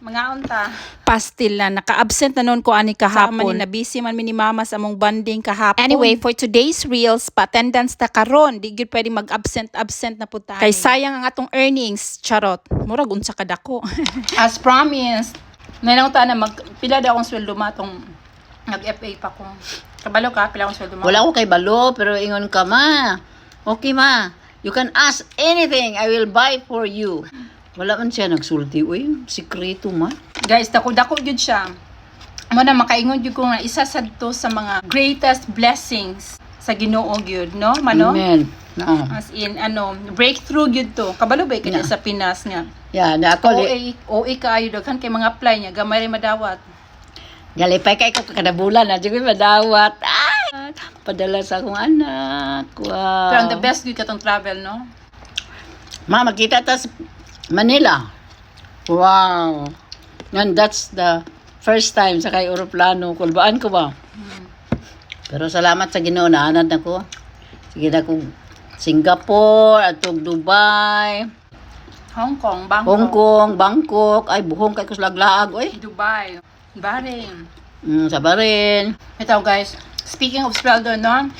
Mga unta. Pastil na naka-absent na noon ko ani kahapon. Na busy man mi ni mama sa among banding kahapon. Anyway, for today's reels, pa-attendance ta karon, di gyud pwede mag-absent na pud ta. Kay sayang ang atong earnings, charot. Murag unsa kadako. As promised, nanawta na pila daw akong sweldo matong nag-FA pa ko. Kabalo ka, pila akong sweldo mo? Wala ko kay balo, pero ingon ka, ma. Okay, ma. You can ask anything. I will buy for you. Wala man siya nagsulti. Uy, sikreto, ma. Guys, dako gyud siya. Amo na makaingon gyud ko nga isa sad to sa mga greatest blessings sa Ginoo gyud, no? Mano? Amen. No. As in breakthrough gyud to. Kabalo ba kanya sa Pinas nga? Yeah, na ako OA kaayo daghan kay mga apply niya, gamay rin madawat. galipay kay ko kada bulan na jud madawat. Ay, padala sa akong anak. Wow. Pero ang the best gyud katong travel, no? Ma, makita ta sa Manila. Wow. And that's the first time sa kay eroplano. Kulbaan ko ba? Pero salamat sa Ginoo na anad nako. Sige na ko Singapore, atog Dubai, Hong Kong, Bangkok. Ay, buhong kay ko laglaag, oy. Dubai, Bahrain. Sa Bahrain. Ito guys, speaking of sweldo, no?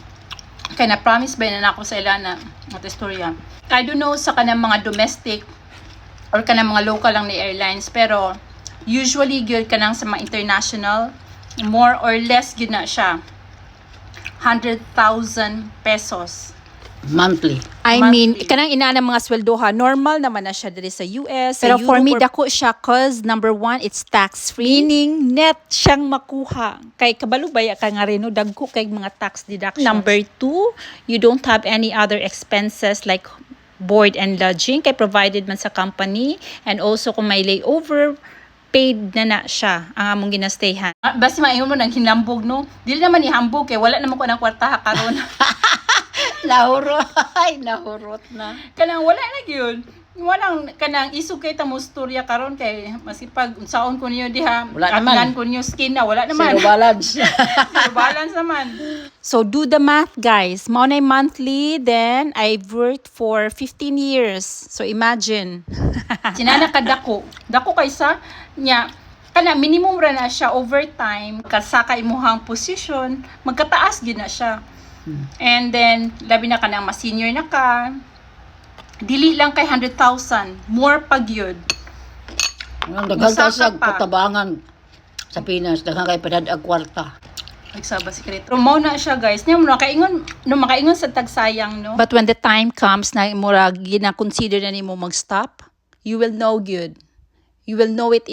Kaya na-promise ba na ako sa Ilana at istorya. I don't know sa kanang mga domestic or kanang mga local lang ni airlines, pero usually gyud kanang sa mga international, more or less gyud na siya 100,000 pesos. Monthly. I mean, kanang inaana mga sweldoha, normal naman na siya diri sa US. Pero for me, dako siya cause number one, it's tax-free. Meaning, net siyang makuha. Kay kabalo baya ka nga rin, no? Dagko kay mga tax deductions. Number two, you don't have any other expenses like board and lodging kay provided man sa company. And also, kung may layover, paid na siya ang among ginastayhan. Basta maingon mo nang hinambog, no? Dili naman ihambog kay wala naman ko ng kwarta karon. Nahurot na. Kanang wala na gyud. Walang kanang isog kay ta mo storya karon kay masipag unsaon ko niyo diha. Wala naman. Ko niyo skin na wala naman. Zero balance. Zero balance naman. So, do the math, guys. Maunay monthly, then I've worked for 15 years. So, imagine. Sinana ka dako. Dako kaysa nya kana minimum ra na siya overtime kasaka imuhang position magkataas gyud na siya. And then labi na kanang mas senior na ka. Dili lang kay 100,000, more pag yun. Ang daghan ka sa Musaka pa. katabangan sa Pinas, daghan kay padadag kwarta. Nagsaba sekreto. Mo na siya guys. Nya mo makaingon sa tagsayang, no. But when the time comes na murag gina-consider na nimo mag-stop, you will know good. You will know it